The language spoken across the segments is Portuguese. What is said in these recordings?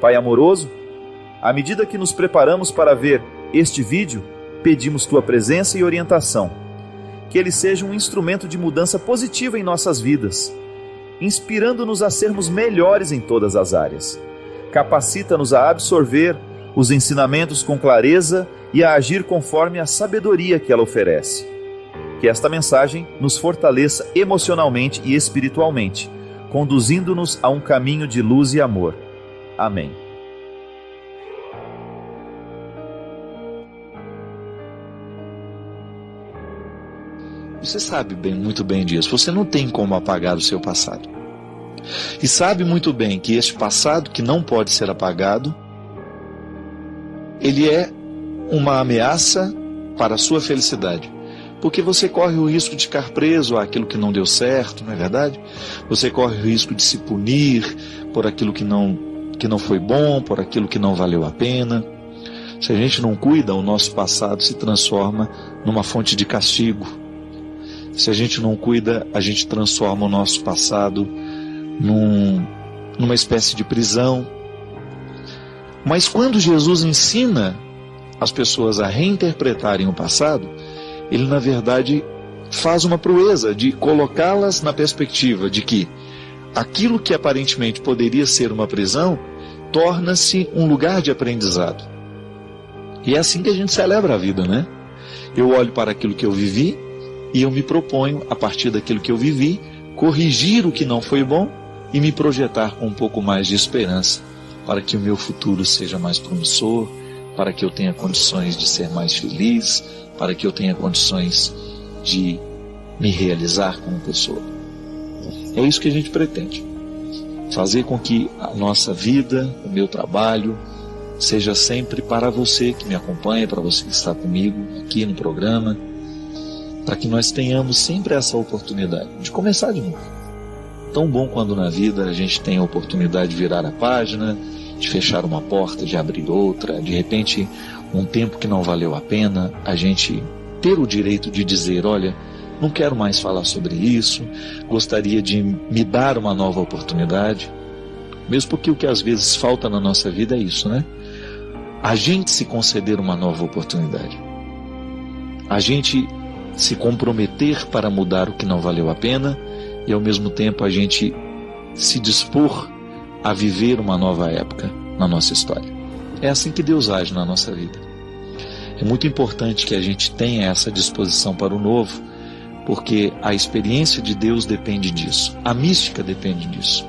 Pai amoroso, à medida que nos preparamos para ver este vídeo, pedimos Tua presença e orientação. Que ele seja um instrumento de mudança positiva em nossas vidas, inspirando-nos a sermos melhores em todas as áreas. Capacita-nos a absorver os ensinamentos com clareza e a agir conforme a sabedoria que ela oferece. Que esta mensagem nos fortaleça emocionalmente e espiritualmente, conduzindo-nos a um caminho de luz e amor. Amém. Você sabe muito bem disso. Você não tem como apagar o seu passado. E sabe muito bem que este passado, que não pode ser apagado, ele é uma ameaça para a sua felicidade. Porque você corre o risco de ficar preso àquilo que não deu certo, não é verdade? Você corre o risco de se punir por aquilo que não foi bom, por aquilo que não valeu a pena. Se a gente não cuida, o nosso passado se transforma numa fonte de castigo. Se a gente não cuida, a gente transforma o nosso passado numa espécie de prisão. Mas quando Jesus ensina as pessoas a reinterpretarem o passado, ele na verdade faz uma proeza de colocá-las na perspectiva de que aquilo que aparentemente poderia ser uma prisão torna-se um lugar de aprendizado. E é assim que a gente celebra a vida, né? Eu olho para aquilo que eu vivi e eu me proponho, a partir daquilo que eu vivi, corrigir o que não foi bom e me projetar com um pouco mais de esperança para que o meu futuro seja mais promissor, para que eu tenha condições de ser mais feliz, para que eu tenha condições de me realizar como pessoa. É isso que a gente pretende. Fazer com que a nossa vida, o meu trabalho, seja sempre para você que me acompanha, para você que está comigo aqui no programa, para que nós tenhamos sempre essa oportunidade de começar de novo. Tão bom quando na vida a gente tem a oportunidade de virar a página, de fechar uma porta, de abrir outra, de repente um tempo que não valeu a pena, a gente ter o direito de dizer, olha, não quero mais falar sobre isso, gostaria de me dar uma nova oportunidade, mesmo porque o que às vezes falta na nossa vida é isso, né? A gente se conceder uma nova oportunidade, a gente se comprometer para mudar o que não valeu a pena e ao mesmo tempo a gente se dispor a viver uma nova época na nossa história. É assim que Deus age na nossa vida. É muito importante que a gente tenha essa disposição para o novo, porque a experiência de Deus depende disso, a mística depende disso.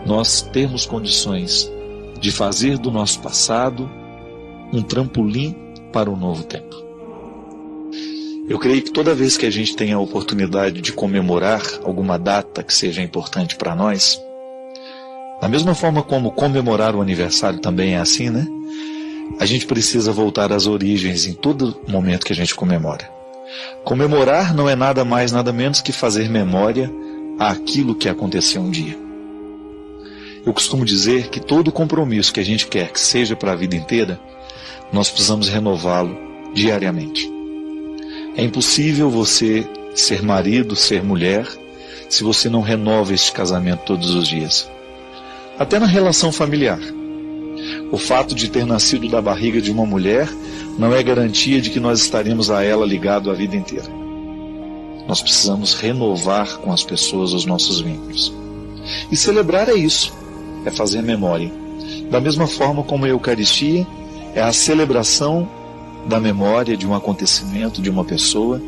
Nós termos condições de fazer do nosso passado um trampolim para o novo tempo. Eu creio que toda vez que a gente tem a oportunidade de comemorar alguma data que seja importante para nós, da mesma forma como comemorar o aniversário também é assim, né? A gente precisa voltar às origens em todo momento que a gente comemora. Comemorar não é nada mais, nada menos que fazer memória àquilo que aconteceu um dia. Eu costumo dizer que todo compromisso que a gente quer que seja para a vida inteira, nós precisamos renová-lo diariamente. É impossível você ser marido, ser mulher, se você não renova este casamento todos os dias. Até na relação familiar. O fato de ter nascido da barriga de uma mulher não é garantia de que nós estaremos a ela ligado a vida inteira. Nós precisamos renovar com as pessoas os nossos vínculos. E celebrar é isso, é fazer memória. Da mesma forma como a Eucaristia é a celebração da memória de um acontecimento, de uma pessoa,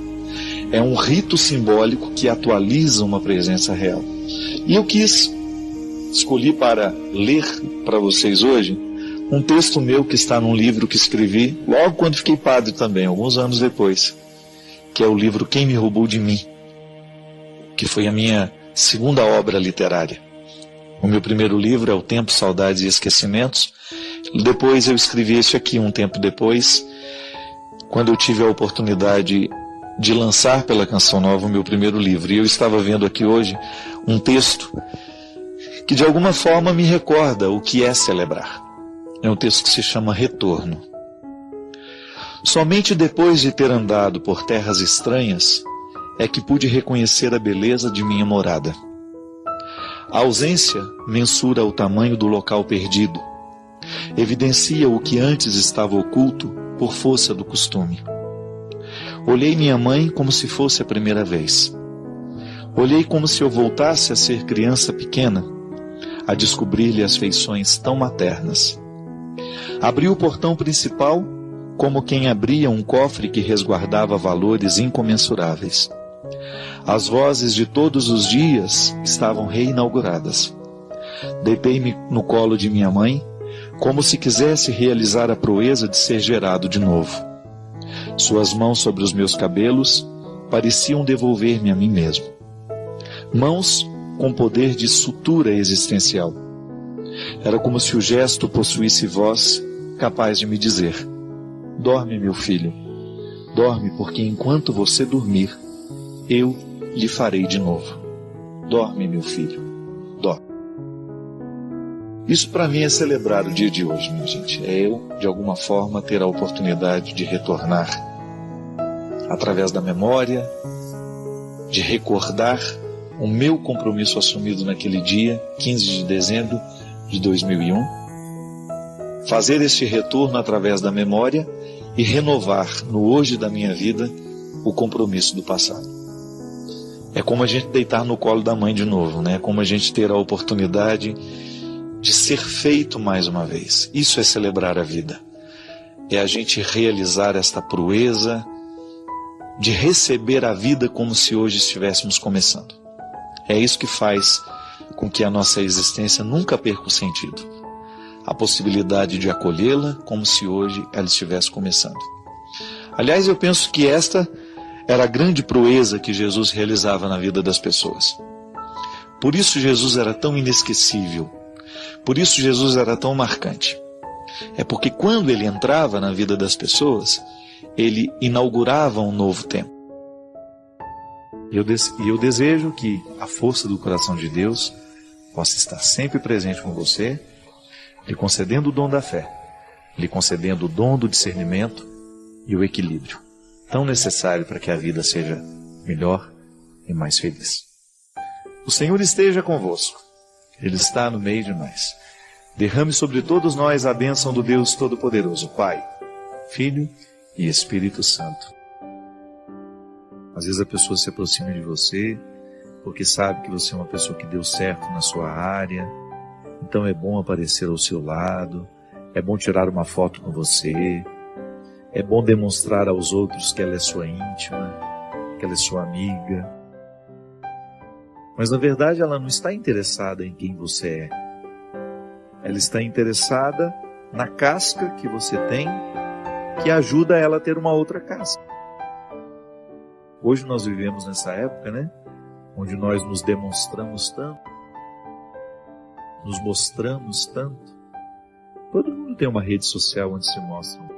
é um rito simbólico que atualiza uma presença real. E eu escolhi para ler para vocês hoje um texto meu que está num livro que escrevi logo quando fiquei padre também, alguns anos depois, que é o livro Quem Me Roubou de Mim, que foi a minha segunda obra literária. O meu primeiro livro é O Tempo, Saudades e Esquecimentos. Depois eu escrevi esse aqui um tempo depois, quando eu tive a oportunidade de lançar pela Canção Nova o meu primeiro livro. E eu estava vendo aqui hoje um texto que de alguma forma me recorda o que é celebrar. É um texto que se chama Retorno. Somente depois de ter andado por terras estranhas é que pude reconhecer a beleza de minha morada. A ausência mensura o tamanho do local perdido, Evidencia o que antes estava oculto por força do costume. Olhei minha mãe como se fosse a primeira vez. Olhei como se eu voltasse a ser criança pequena, a descobrir-lhe as feições tão maternas. Abri o portão principal como quem abria um cofre que resguardava valores incomensuráveis. As vozes de todos os dias estavam reinauguradas. Deitei-me no colo de minha mãe, como se quisesse realizar a proeza de ser gerado de novo. Suas mãos sobre os meus cabelos pareciam devolver-me a mim mesmo. Mãos com poder de sutura existencial. Era como se o gesto possuísse voz capaz de me dizer: dorme, meu filho, dorme, porque enquanto você dormir, eu lhe farei de novo. Dorme, meu filho, dorme. Isso para mim é celebrar o dia de hoje, minha gente. É eu, de alguma forma, ter a oportunidade de retornar através da memória, de recordar o meu compromisso assumido naquele dia, 15 de dezembro de 2001, fazer este retorno através da memória e renovar no hoje da minha vida o compromisso do passado. É como a gente deitar no colo da mãe de novo, né? É como a gente ter a oportunidade de ser feito mais uma vez. Isso é celebrar a vida. É a gente realizar esta proeza de receber a vida como se hoje estivéssemos começando. É isso que faz com que a nossa existência nunca perca o sentido. A possibilidade de acolhê-la como se hoje ela estivesse começando. Aliás, eu penso que esta era a grande proeza que Jesus realizava na vida das pessoas. Por isso Jesus era tão inesquecível. Por isso Jesus era tão marcante. É porque quando ele entrava na vida das pessoas, ele inaugurava um novo tempo. E eu desejo que a força do coração de Deus possa estar sempre presente com você, lhe concedendo o dom da fé, lhe concedendo o dom do discernimento e o equilíbrio, tão necessário para que a vida seja melhor e mais feliz. O Senhor esteja convosco. Ele está no meio de nós. Derrame sobre todos nós a bênção do Deus Todo-Poderoso, Pai, Filho e Espírito Santo. Às vezes a pessoa se aproxima de você porque sabe que você é uma pessoa que deu certo na sua área, então é bom aparecer ao seu lado, é bom tirar uma foto com você, é bom demonstrar aos outros que ela é sua íntima, que ela é sua amiga. Mas na verdade ela não está interessada em quem você é. Ela está interessada na casca que você tem, que ajuda ela a ter uma outra casca. Hoje nós vivemos nessa época, né? Onde nós nos demonstramos tanto, nos mostramos tanto. Todo mundo tem uma rede social onde se mostram.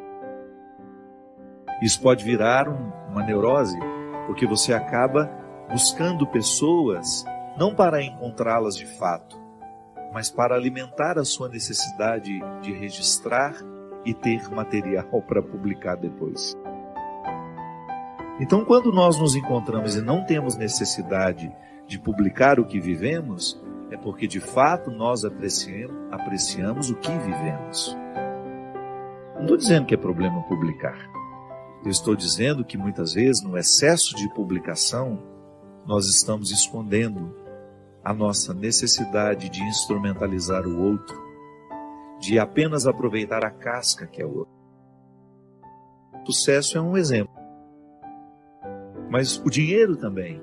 Isso pode virar uma neurose, porque você acaba buscando pessoas não para encontrá-las de fato, mas para alimentar a sua necessidade de registrar e ter material para publicar depois. Então, quando nós nos encontramos e não temos necessidade de publicar o que vivemos, é porque de fato nós apreciamos o que vivemos. Não estou dizendo que é problema publicar. Eu estou dizendo que muitas vezes, no excesso de publicação, nós estamos escondendo a nossa necessidade de instrumentalizar o outro, de apenas aproveitar a casca que é o outro. O sucesso é um exemplo. Mas o dinheiro também.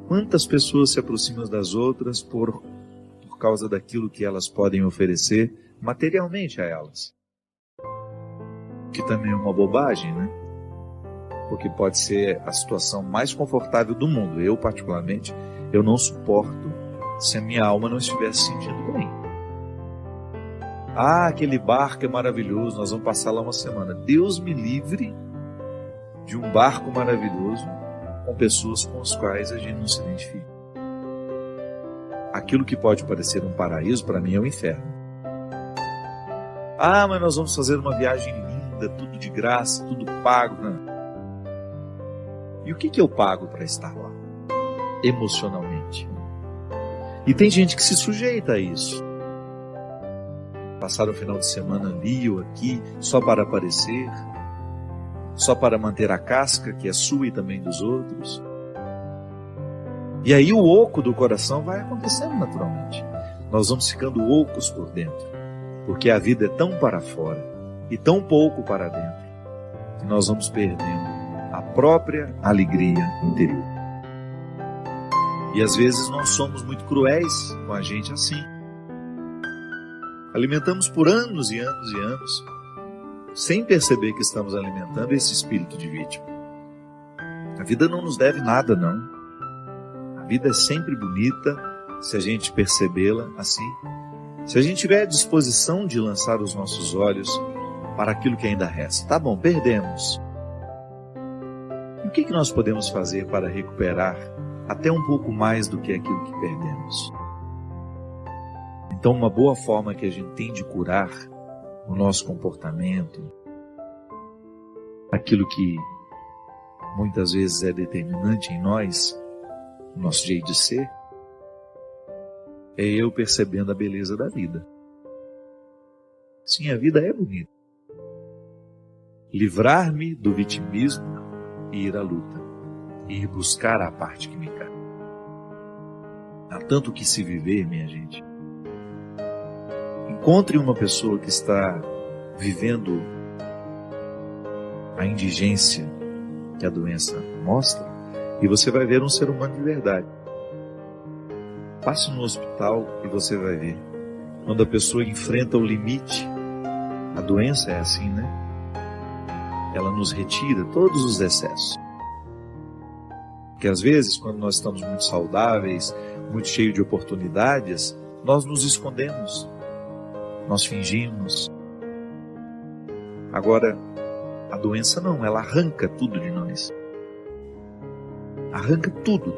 Quantas pessoas se aproximam das outras por causa daquilo que elas podem oferecer materialmente a elas? Que também é uma bobagem, né? Porque pode ser a situação mais confortável do mundo. Eu, particularmente, eu não suporto se a minha alma não estiver se sentindo bem. Ah, aquele barco é maravilhoso, nós vamos passar lá uma semana. Deus me livre de um barco maravilhoso com pessoas com as quais a gente não se identifica. Aquilo que pode parecer um paraíso, para mim é um inferno. Ah, mas nós vamos fazer uma viagem linda, tudo de graça, tudo pago. Não. E o que eu pago para estar lá? Emocionalmente. E tem gente que se sujeita a isso. passar o final de semana ali ou aqui, só para aparecer, só para manter a casca que é sua e também dos outros. E aí o oco do coração vai acontecendo naturalmente. Nós vamos ficando ocos por dentro, porque a vida é tão para fora e tão pouco para dentro, que nós vamos perdendo a própria alegria interior. E às vezes nós somos muito cruéis com a gente assim. Alimentamos por anos e anos e anos, sem perceber que estamos alimentando esse espírito de vítima. A vida não nos deve nada, não. A vida é sempre bonita, se a gente percebê-la assim. Se a gente tiver a disposição de lançar os nossos olhos para aquilo que ainda resta. Tá bom, perdemos. E o que nós podemos fazer para recuperar até um pouco mais do que aquilo que perdemos? Então, uma boa forma que a gente tem de curar o nosso comportamento, aquilo que muitas vezes é determinante em nós, o nosso jeito de ser, é eu percebendo a beleza da vida. Sim, a vida é bonita. Livrar-me do vitimismo e ir à luta, e ir buscar a parte que me cabe. Há tanto que se viver, minha gente. Encontre uma pessoa que está vivendo a indigência que a doença mostra e você vai ver um ser humano de verdade. Passe no hospital e você vai ver. Quando a pessoa enfrenta o limite, a doença é assim, né? Ela nos retira todos os excessos. Porque às vezes, quando nós estamos muito saudáveis, muito cheios de oportunidades, nós nos escondemos. Nós fingimos. Agora, a doença não, ela arranca tudo de nós. Arranca tudo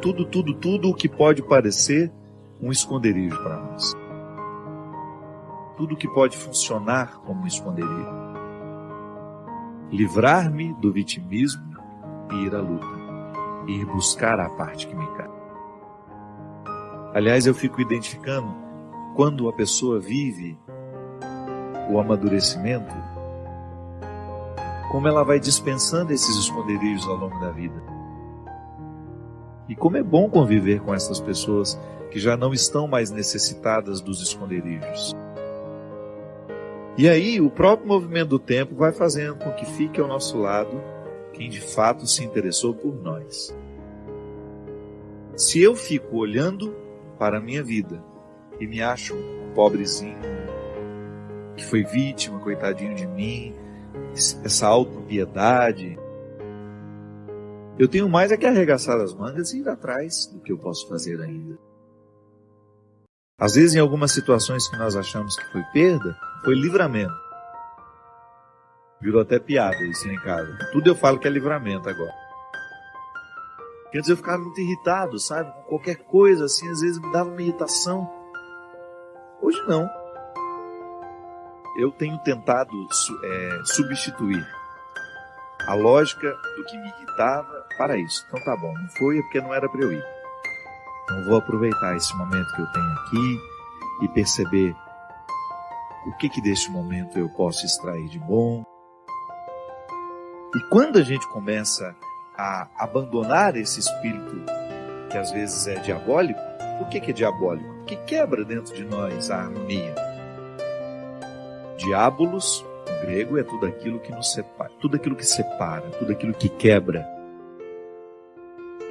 o que pode parecer um esconderijo para nós. Tudo que pode funcionar como um esconderijo. Livrar-me do vitimismo e ir à luta. E ir buscar a parte que me cabe. Aliás, eu fico identificando quando a pessoa vive o amadurecimento, como ela vai dispensando esses esconderijos ao longo da vida. E como é bom conviver com essas pessoas que já não estão mais necessitadas dos esconderijos. E aí o próprio movimento do tempo vai fazendo com que fique ao nosso lado quem de fato se interessou por nós. Se eu fico olhando para a minha vida e me acho um pobrezinho, que foi vítima, coitadinho de mim, essa autopiedade, eu tenho mais é que arregaçar as mangas e ir atrás do que eu posso fazer ainda. Às vezes, em algumas situações que nós achamos que foi perda, foi livramento. Virou até piada isso em casa. Tudo eu falo que é livramento agora. Quer dizer, eu ficava muito irritado, sabe? Com qualquer coisa assim, às vezes me dava uma irritação. Hoje não. Eu tenho tentado substituir a lógica do que me irritava para isso. Então tá bom, não foi porque não era para eu ir. Então vou aproveitar esse momento que eu tenho aqui e perceber o que deste momento eu posso extrair de bom. E quando a gente começa a abandonar esse espírito que às vezes é diabólico, por que é diabólico? Porque quebra dentro de nós a harmonia. Diabolos, no grego, é tudo aquilo que nos separa, tudo aquilo que separa, tudo aquilo que quebra.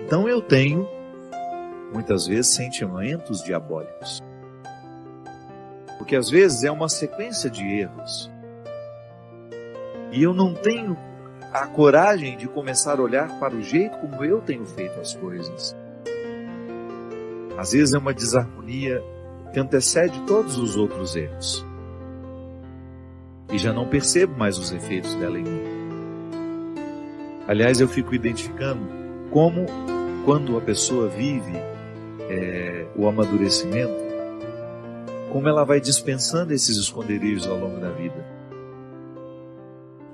Então eu tenho, muitas vezes, sentimentos diabólicos. Porque às vezes é uma sequência de erros. E eu não tenho a coragem de começar a olhar para o jeito como eu tenho feito as coisas. Às vezes é uma desarmonia que antecede todos os outros erros. E já não percebo mais os efeitos dela em mim. Aliás, eu fico identificando como, quando a pessoa vive o amadurecimento, como ela vai dispensando esses esconderijos ao longo da vida.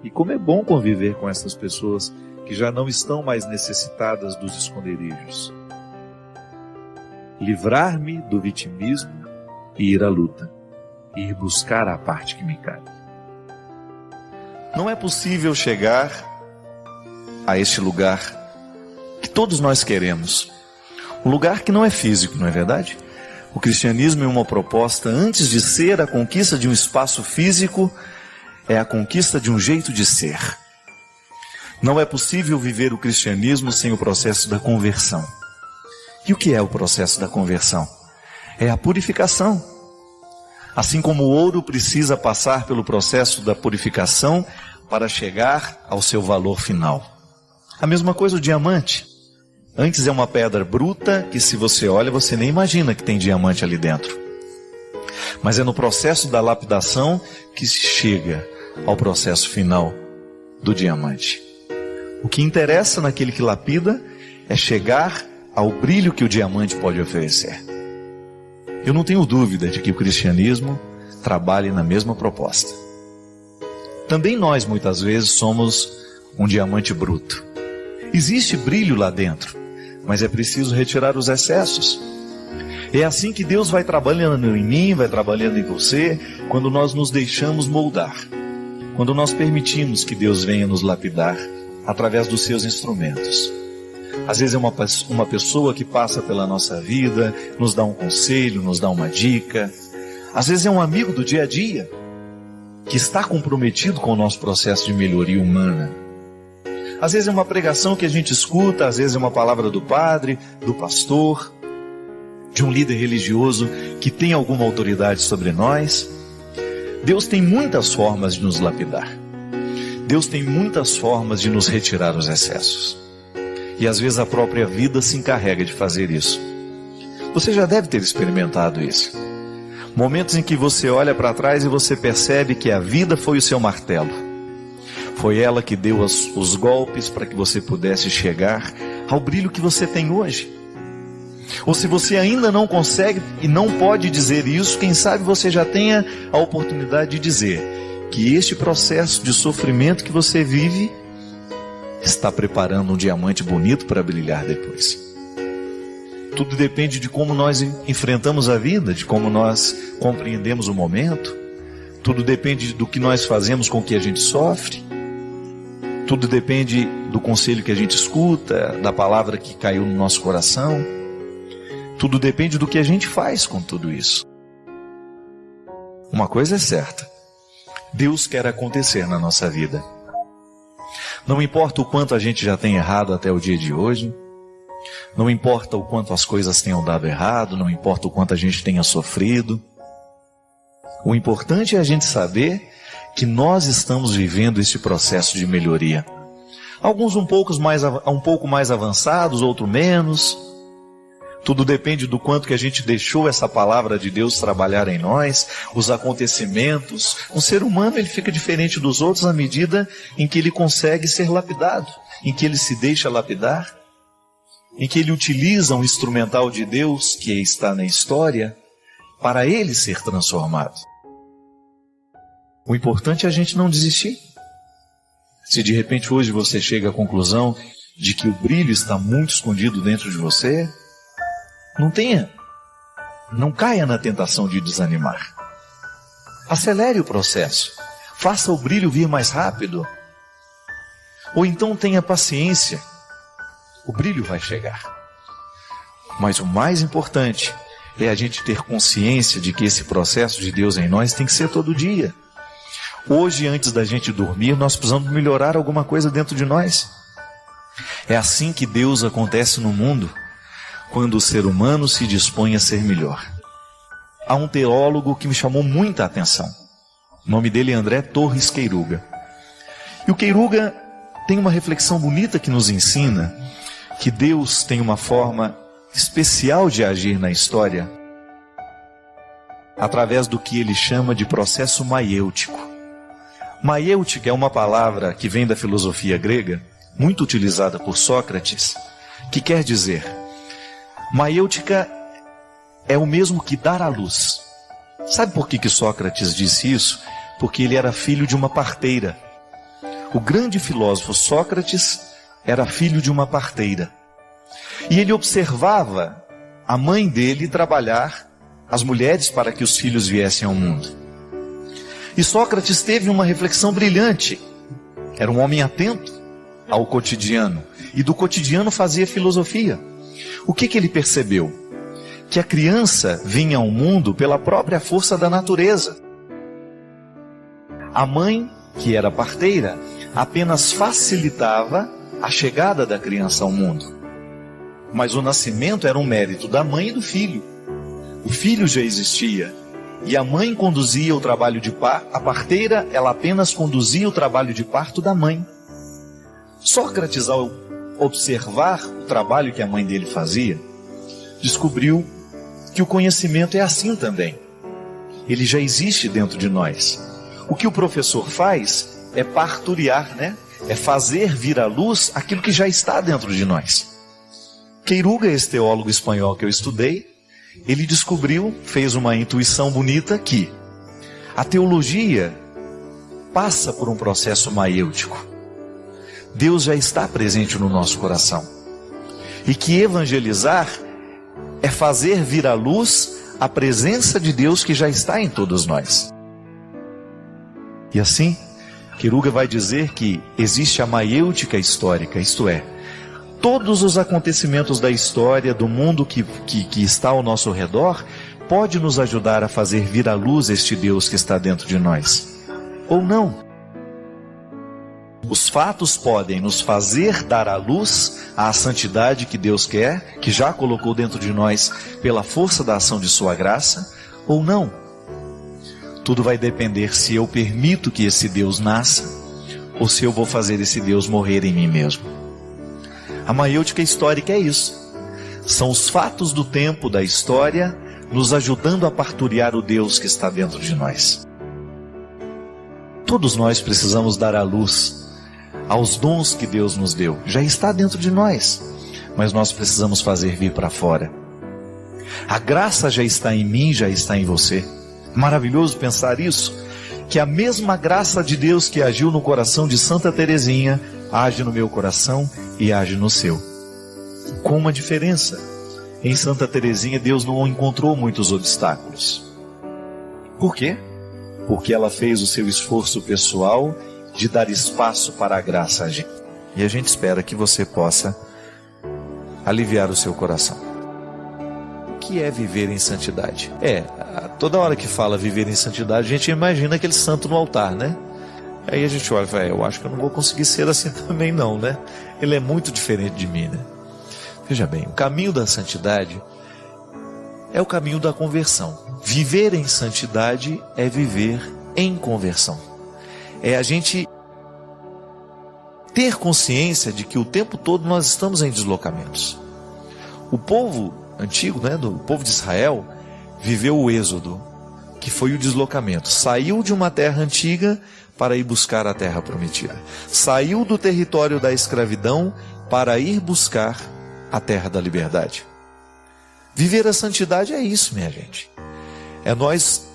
E como é bom conviver com essas pessoas que já não estão mais necessitadas dos esconderijos. Livrar-me do vitimismo e ir à luta. e ir buscar a parte que me cabe. Não é possível chegar a este lugar que todos nós queremos. Um lugar que não é físico, não é verdade? O cristianismo é uma proposta, antes de ser a conquista de um espaço físico, é a conquista de um jeito de ser. Não é possível viver o cristianismo sem o processo da conversão. E o que é o processo da conversão? É a purificação. Assim como o ouro precisa passar pelo processo da purificação para chegar ao seu valor final. A mesma coisa o diamante. Antes é uma pedra bruta que, se você olha, você nem imagina que tem diamante ali dentro. Mas é no processo da lapidação que se chega ao processo final do diamante. O que interessa naquele que lapida é chegar ao brilho que o diamante pode oferecer. Eu não tenho dúvida de que o cristianismo trabalhe na mesma proposta. Também nós, muitas vezes, somos um diamante bruto. Existe brilho lá dentro, mas é preciso retirar os excessos. É assim que Deus vai trabalhando em mim, vai trabalhando em você, quando nós nos deixamos moldar. Quando nós permitimos que Deus venha nos lapidar através dos seus instrumentos. Às vezes é uma pessoa que passa pela nossa vida, nos dá um conselho, nos dá uma dica. Às vezes é um amigo do dia a dia, que está comprometido com o nosso processo de melhoria humana. Às vezes é uma pregação que a gente escuta, às vezes é uma palavra do padre, do pastor, de um líder religioso que tem alguma autoridade sobre nós. Deus tem muitas formas de nos lapidar. Deus tem muitas formas de nos retirar os excessos. E às vezes a própria vida se encarrega de fazer isso. Você já deve ter experimentado isso. Momentos em que você olha para trás e você percebe que a vida foi o seu martelo. Foi ela que deu os golpes para que você pudesse chegar ao brilho que você tem hoje. Ou se você ainda não consegue e não pode dizer isso, quem sabe você já tenha a oportunidade de dizer que este processo de sofrimento que você vive está preparando um diamante bonito para brilhar depois. Tudo depende de como nós enfrentamos a vida, de como nós compreendemos o momento. Tudo depende do que nós fazemos com o que a gente sofre. Tudo depende do conselho que a gente escuta, da palavra que caiu no nosso coração. Tudo depende do que a gente faz com tudo isso. Uma coisa é certa: Deus quer acontecer na nossa vida. Não importa o quanto a gente já tem errado até o dia de hoje, não importa o quanto as coisas tenham dado errado, não importa o quanto a gente tenha sofrido. O importante é a gente saber que nós estamos vivendo esse processo de melhoria. Alguns um pouco mais avançados, outros menos. Tudo depende do quanto que a gente deixou essa palavra de Deus trabalhar em nós, os acontecimentos. Um ser humano, ele fica diferente dos outros à medida em que ele consegue ser lapidado, em que ele se deixa lapidar, em que ele utiliza um instrumental de Deus que está na história para ele ser transformado. O importante é a gente não desistir. Se de repente hoje você chega à conclusão de que o brilho está muito escondido dentro de você, não caia na tentação de desanimar. Acelere o processo. Faça o brilho vir mais rápido. Ou então tenha paciência. O brilho vai chegar. Mas o mais importante é a gente ter consciência de que esse processo de Deus em nós tem que ser todo dia. Hoje, antes da gente dormir, nós precisamos melhorar alguma coisa dentro de nós. É assim que Deus acontece no mundo, quando o ser humano se dispõe a ser melhor. Há um teólogo que me chamou muita atenção. O nome dele é André Torres Queiruga. E o Queiruga tem uma reflexão bonita que nos ensina que Deus tem uma forma especial de agir na história através do que ele chama de processo maiêutico. Maiêutica é uma palavra que vem da filosofia grega, muito utilizada por Sócrates, que quer dizer: maiêutica é o mesmo que dar à luz. Sabe por que Sócrates disse isso? Porque ele era filho de uma parteira. O grande filósofo Sócrates era filho de uma parteira. E ele observava a mãe dele trabalhar as mulheres para que os filhos viessem ao mundo. E Sócrates teve uma reflexão brilhante. Era um homem atento ao cotidiano, e do cotidiano fazia filosofia. O que ele percebeu? Que a criança vinha ao mundo pela própria força da natureza. A mãe, que era parteira, apenas facilitava a chegada da criança ao mundo. Mas o nascimento era um mérito da mãe e do filho. O filho já existia, e a mãe conduzia o trabalho de parto. A parteira, ela apenas conduzia o trabalho de parto da mãe. Sócrates, ao observar o trabalho que a mãe dele fazia, descobriu que o conhecimento é assim também. Ele já existe dentro de nós. O que o professor faz é parturiar, É fazer vir à luz aquilo que já está dentro de nós. Queiruga, esse teólogo espanhol que eu estudei, ele descobriu, fez uma intuição bonita que a teologia passa por um processo maiêutico. Deus já está presente no nosso coração. E que evangelizar é fazer vir à luz a presença de Deus que já está em todos nós. E assim, Queiruga vai dizer que existe a maiêutica histórica, isto é, todos os acontecimentos da história, do mundo que está ao nosso redor, pode nos ajudar a fazer vir à luz este Deus que está dentro de nós. Ou não. Os fatos podem nos fazer dar à luz a santidade que Deus quer, que já colocou dentro de nós pela força da ação de sua graça, ou não. Tudo vai depender se eu permito que esse Deus nasça, ou se eu vou fazer esse Deus morrer em mim mesmo. A maiêutica histórica é isso. São os fatos do tempo, da história, nos ajudando a parturiar o Deus que está dentro de nós. Todos nós precisamos dar à luz aos dons que Deus nos deu. Já está dentro de nós, mas nós precisamos fazer vir para fora. A graça já está em mim, já está em você. Maravilhoso pensar isso, que a mesma graça de Deus que agiu no coração de Santa Teresinha, age no meu coração e age no seu. Com uma diferença: em Santa Teresinha Deus não encontrou muitos obstáculos. Por quê? Porque ela fez o seu esforço pessoal de dar espaço para a graça agir. E a gente espera que você possa aliviar o seu coração. O que é viver em santidade? Toda hora que fala viver em santidade, a gente imagina aquele santo no altar, Aí a gente olha e fala, eu acho que eu não vou conseguir ser assim também não, Ele é muito diferente de mim, Veja bem, o caminho da santidade é o caminho da conversão. Viver em santidade é viver em conversão. É a gente ter consciência de que o tempo todo nós estamos em deslocamentos. O povo antigo, do povo de Israel, viveu o êxodo, que foi o deslocamento. Saiu de uma terra antiga para ir buscar a terra prometida. Saiu do território da escravidão para ir buscar a terra da liberdade. Viver a santidade é isso, minha gente. É nós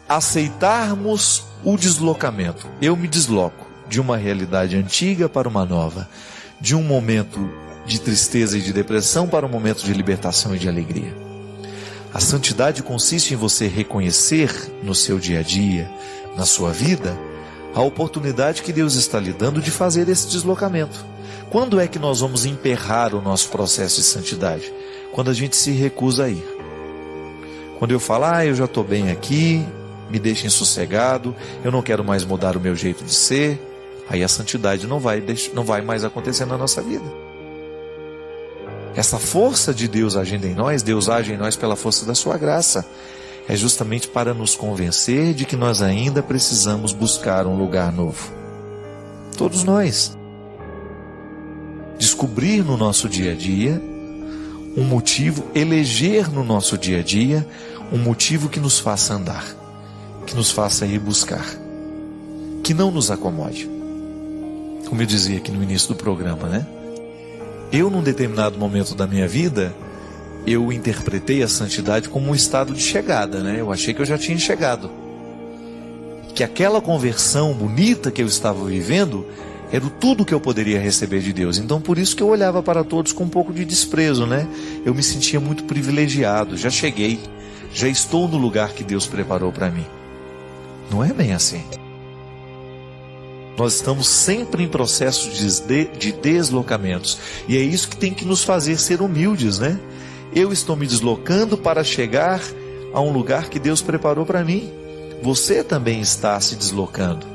aceitarmos o deslocamento. Eu me desloco de uma realidade antiga para uma nova, de um momento de tristeza e de depressão para um momento de libertação e de alegria. A santidade consiste em você reconhecer no seu dia a dia, na sua vida, a oportunidade que Deus está lhe dando de fazer esse deslocamento. Quando é que nós vamos emperrar o nosso processo de santidade? Quando a gente se recusa a ir. Quando eu falo, eu já estou bem aqui, me deixem sossegado, eu não quero mais mudar o meu jeito de ser, aí a santidade não vai mais acontecer na nossa vida. Essa força de Deus agindo em nós, Deus age em nós pela força da sua graça, é justamente para nos convencer de que nós ainda precisamos buscar um lugar novo. Todos nós. Descobrir no nosso dia a dia um motivo, eleger no nosso dia a dia um motivo que nos faça andar, que nos faça ir buscar, que não nos acomode. Como eu dizia aqui no início do programa, Eu, num determinado momento da minha vida, eu interpretei a santidade como um estado de chegada, Eu achei que eu já tinha chegado. Que aquela conversão bonita que eu estava vivendo era tudo que eu poderia receber de Deus. Então, por isso que eu olhava para todos com um pouco de desprezo, Eu me sentia muito privilegiado, já cheguei, já estou no lugar que Deus preparou para mim. Não é bem assim. Nós estamos sempre em processo de deslocamentos. E é isso que tem que nos fazer ser humildes, né? Eu estou me deslocando para chegar a um lugar que Deus preparou para mim. Você também está se deslocando.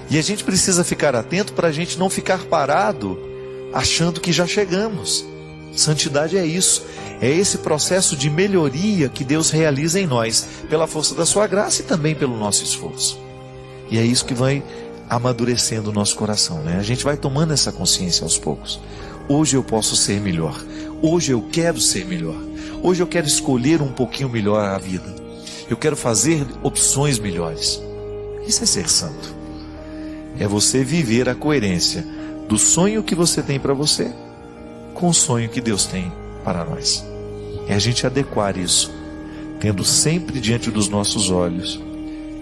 E a gente precisa ficar atento para a gente não ficar parado achando que já chegamos. Santidade é isso. É esse processo de melhoria que Deus realiza em nós, pela força da sua graça e também pelo nosso esforço. E é isso que vai amadurecendo o nosso coração, né? A gente vai tomando essa consciência aos poucos. Hoje eu posso ser melhor. Hoje eu quero ser melhor. Hoje eu quero escolher um pouquinho melhor a vida. Eu quero fazer opções melhores. Isso é ser santo. É você viver a coerência do sonho que você tem para você com o sonho que Deus tem para nós. É a gente adequar isso, tendo sempre diante dos nossos olhos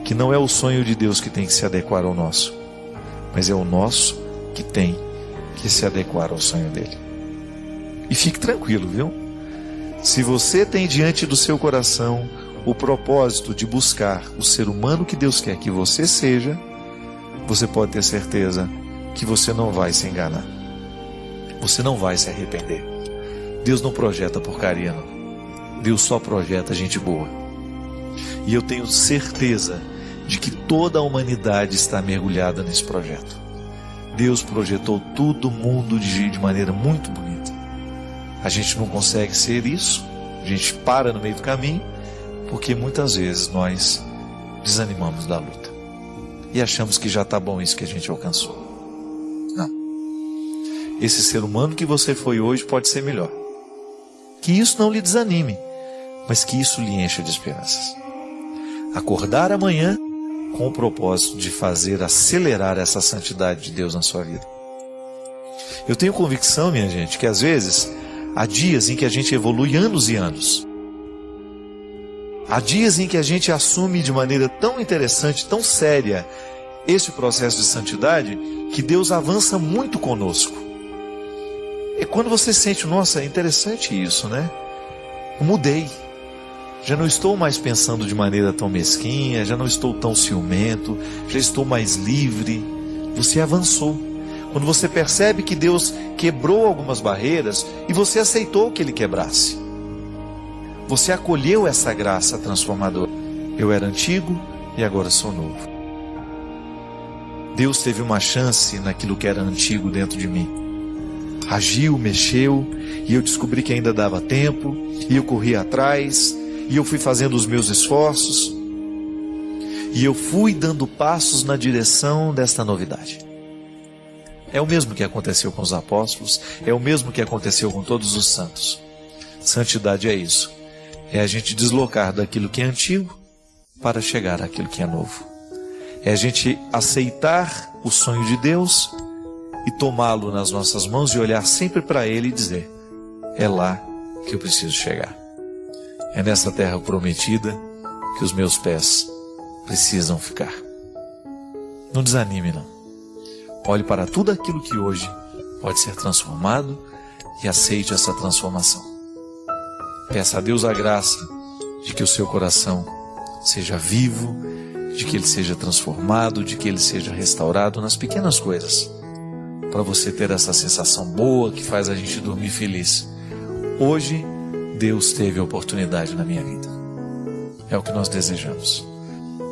que não é o sonho de Deus que tem que se adequar ao nosso, mas é o nosso que tem que se adequar ao sonho dele. E fique tranquilo, viu? Se você tem diante do seu coração o propósito de buscar o ser humano que Deus quer que você seja, você pode ter certeza que você não vai se enganar. Você não vai se arrepender. Deus não projeta porcaria, não. Deus só projeta gente boa. E eu tenho certeza de que toda a humanidade está mergulhada nesse projeto. Deus projetou todo mundo de maneira muito bonita. A gente não consegue ser isso. A gente para no meio do caminho, porque muitas vezes nós desanimamos da luta e achamos que já está bom isso que a gente alcançou. Não. Esse ser humano que você foi hoje pode ser melhor. Que isso não lhe desanime, mas que isso lhe encha de esperanças. Acordar amanhã com o propósito de fazer acelerar essa santidade de Deus na sua vida. Eu tenho convicção, minha gente, que às vezes há dias em que a gente evolui anos e anos. Há dias em que a gente assume de maneira tão interessante, tão séria, esse processo de santidade, que Deus avança muito conosco. É quando você sente, nossa, é interessante isso, né? Eu mudei. Já não estou mais pensando de maneira tão mesquinha, já não estou tão ciumento, já estou mais livre. Você avançou. Quando você percebe que Deus quebrou algumas barreiras e você aceitou que Ele quebrasse. Você acolheu essa graça transformadora. Eu era antigo e agora sou novo. Deus teve uma chance naquilo que era antigo dentro de mim. Agiu, mexeu, e eu descobri que ainda dava tempo, e eu corri atrás, e eu fui fazendo os meus esforços, e eu fui dando passos na direção desta novidade. É o mesmo que aconteceu com os apóstolos, é o mesmo que aconteceu com todos os santos. Santidade é isso. É a gente deslocar daquilo que é antigo para chegar àquilo que é novo. É a gente aceitar o sonho de Deus e tomá-lo nas nossas mãos e olhar sempre para Ele e dizer: é lá que eu preciso chegar. É nessa terra prometida que os meus pés precisam ficar. Não desanime, não. Olhe para tudo aquilo que hoje pode ser transformado e aceite essa transformação. Peça a Deus a graça de que o seu coração seja vivo, de que ele seja transformado, de que ele seja restaurado nas pequenas coisas, para você ter essa sensação boa que faz a gente dormir feliz. Hoje, Deus teve a oportunidade na minha vida. É o que nós desejamos.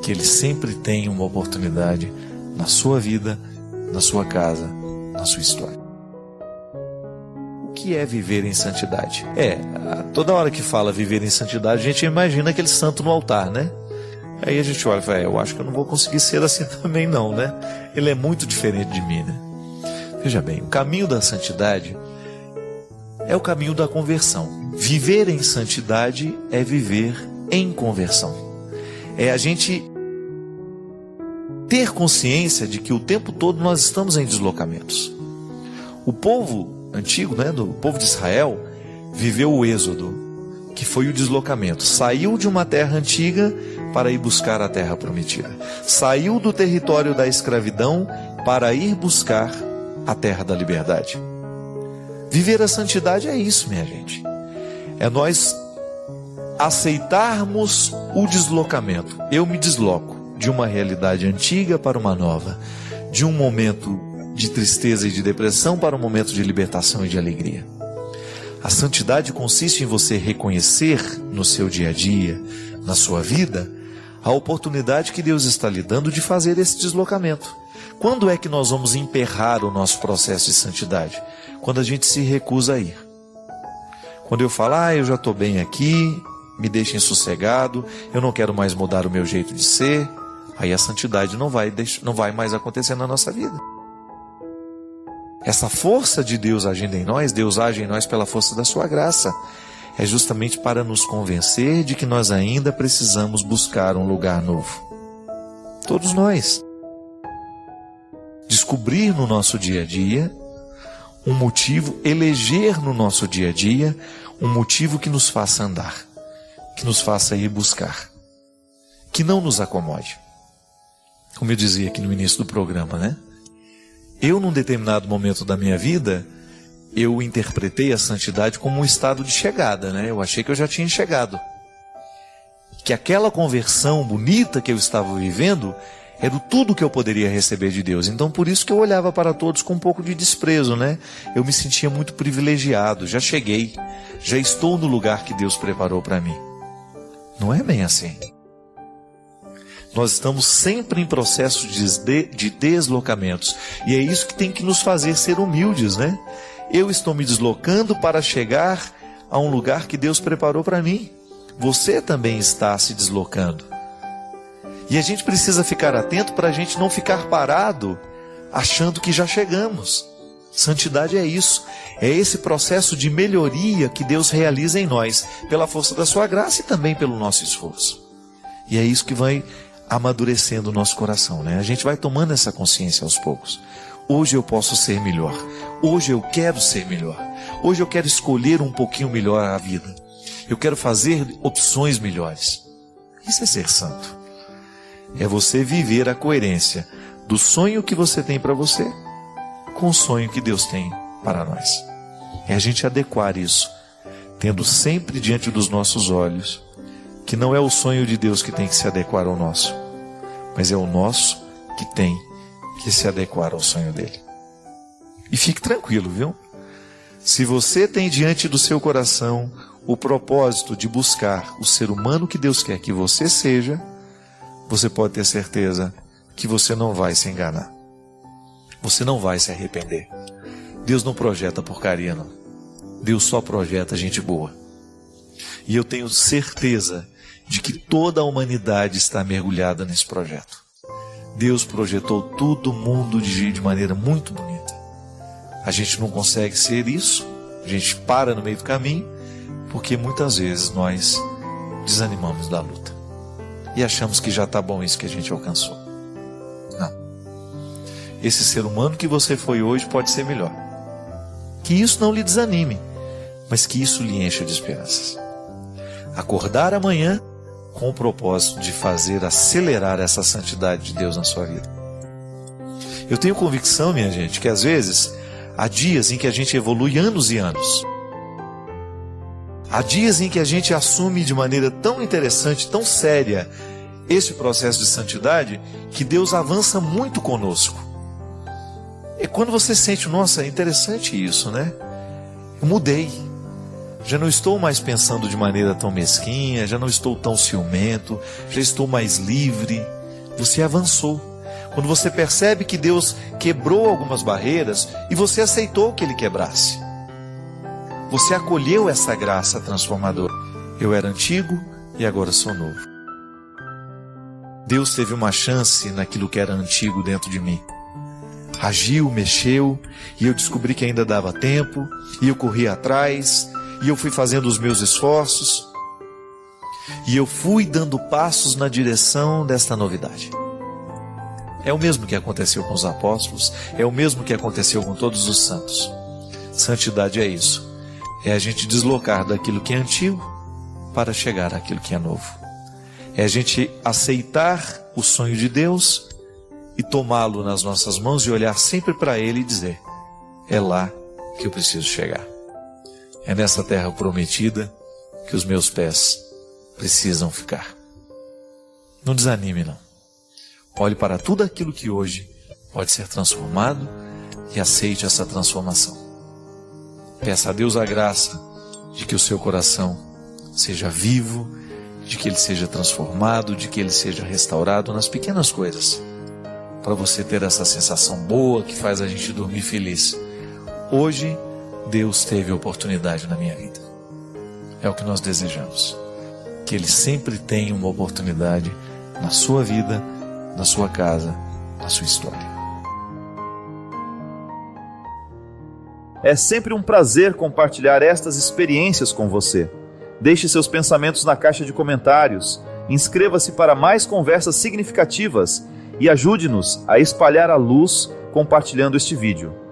Que Ele sempre tenha uma oportunidade na sua vida, na sua casa, na sua história. O que é viver em santidade? Toda hora que fala viver em santidade, a gente imagina aquele santo no altar, né? Aí a gente olha e fala, eu acho que eu não vou conseguir ser assim também não, né? Ele é muito diferente de mim, né? Veja bem, o caminho da santidade é o caminho da conversão. Viver em santidade é viver em conversão. É a gente ter consciência de que o tempo todo nós estamos em deslocamentos. O povo antigo, do povo de Israel, viveu o êxodo, que foi o deslocamento. Saiu de uma terra antiga para ir buscar a terra prometida. Saiu do território da escravidão para ir buscar a terra da liberdade. Viver a santidade é isso, minha gente. É nós aceitarmos o deslocamento. Eu me desloco. de uma realidade antiga para uma nova, de um momento de tristeza e de depressão para um momento de libertação e de alegria. A santidade consiste em você reconhecer no seu dia a dia, na sua vida, a oportunidade que Deus está lhe dando de fazer esse deslocamento. Quando é que nós vamos emperrar o nosso processo de santidade? Quando a gente se recusa a ir. Quando eu falo, eu já estou bem aqui, me deixem sossegado, eu não quero mais mudar o meu jeito de ser, aí a santidade não vai mais acontecer na nossa vida. Essa força de Deus agindo em nós, Deus age em nós pela força da sua graça, é justamente para nos convencer de que nós ainda precisamos buscar um lugar novo. Todos nós. Descobrir no nosso dia a dia um motivo, eleger no nosso dia a dia um motivo que nos faça andar, que nos faça ir buscar, que não nos acomode. Como eu dizia aqui no início do programa, né? Eu, num determinado momento da minha vida, eu interpretei a santidade como um estado de chegada, né? Eu achei que eu já tinha chegado. Que aquela conversão bonita que eu estava vivendo era tudo que eu poderia receber de Deus. Então, por isso que eu olhava para todos com um pouco de desprezo, né? Eu me sentia muito privilegiado, já cheguei, já estou no lugar que Deus preparou para mim. Não é bem assim. Nós estamos sempre em processo de deslocamentos. E é isso que tem que nos fazer ser humildes, né? Eu estou me deslocando para chegar a um lugar que Deus preparou para mim. Você também está se deslocando. E a gente precisa ficar atento para a gente não ficar parado achando que já chegamos. Santidade é isso. É esse processo de melhoria que Deus realiza em nós, pela força da sua graça e também pelo nosso esforço. E é isso que vai amadurecendo o nosso coração, né? A gente vai tomando essa consciência aos poucos. Hoje eu posso ser melhor. Hoje eu quero ser melhor. Hoje eu quero escolher um pouquinho melhor a vida. Eu quero fazer opções melhores. Isso é ser santo. É você viver a coerência do sonho que você tem para você com o sonho que Deus tem para nós. É a gente adequar isso, tendo sempre diante dos nossos olhos que não é o sonho de Deus que tem que se adequar ao nosso, mas é o nosso que tem que se adequar ao sonho dele. E fique tranquilo, viu? Se você tem diante do seu coração o propósito de buscar o ser humano que Deus quer que você seja, você pode ter certeza que você não vai se enganar. Você não vai se arrepender. Deus não projeta porcaria, não. Deus só projeta gente boa. E eu tenho certeza de que toda a humanidade está mergulhada nesse projeto. Deus projetou todo mundo de maneira muito bonita. A gente não consegue ser isso, a gente para no meio do caminho, porque muitas vezes nós desanimamos da luta. E achamos que já está bom isso que a gente alcançou. Não. Esse ser humano que você foi hoje pode ser melhor. Que isso não lhe desanime, mas que isso lhe encha de esperanças. Acordar amanhã com o propósito de fazer acelerar essa santidade de Deus na sua vida. Eu tenho convicção, minha gente, que às vezes há dias em que a gente evolui anos e anos. Há dias em que a gente assume de maneira tão interessante, tão séria, esse processo de santidade, que Deus avança muito conosco. E quando você sente, nossa, é interessante isso, né? Eu mudei. Já não estou mais pensando de maneira tão mesquinha, já não estou tão ciumento, já estou mais livre. Você avançou. Quando você percebe que Deus quebrou algumas barreiras e você aceitou que Ele quebrasse. Você acolheu essa graça transformadora. Eu era antigo e agora sou novo. Deus teve uma chance naquilo que era antigo dentro de mim. Agiu, mexeu, e eu descobri que ainda dava tempo, e eu corri atrás, e eu fui fazendo os meus esforços, e eu fui dando passos na direção desta novidade. É o mesmo que aconteceu com os apóstolos, é o mesmo que aconteceu com todos os santos. Santidade é isso. É a gente deslocar daquilo que é antigo para chegar àquilo que é novo. É a gente aceitar o sonho de Deus e tomá-lo nas nossas mãos e olhar sempre para Ele e dizer: é lá que eu preciso chegar. É nessa terra prometida que os meus pés precisam ficar. Não desanime, não. Olhe para tudo aquilo que hoje pode ser transformado e aceite essa transformação. Peça a Deus a graça de que o seu coração seja vivo, de que ele seja transformado, de que ele seja restaurado nas pequenas coisas, para você ter essa sensação boa que faz a gente dormir feliz. Hoje, Deus teve oportunidade na minha vida. É o que nós desejamos. Que Ele sempre tenha uma oportunidade na sua vida, na sua casa, na sua história. É sempre um prazer compartilhar estas experiências com você. Deixe seus pensamentos na caixa de comentários, inscreva-se para mais conversas significativas e ajude-nos a espalhar a luz compartilhando este vídeo.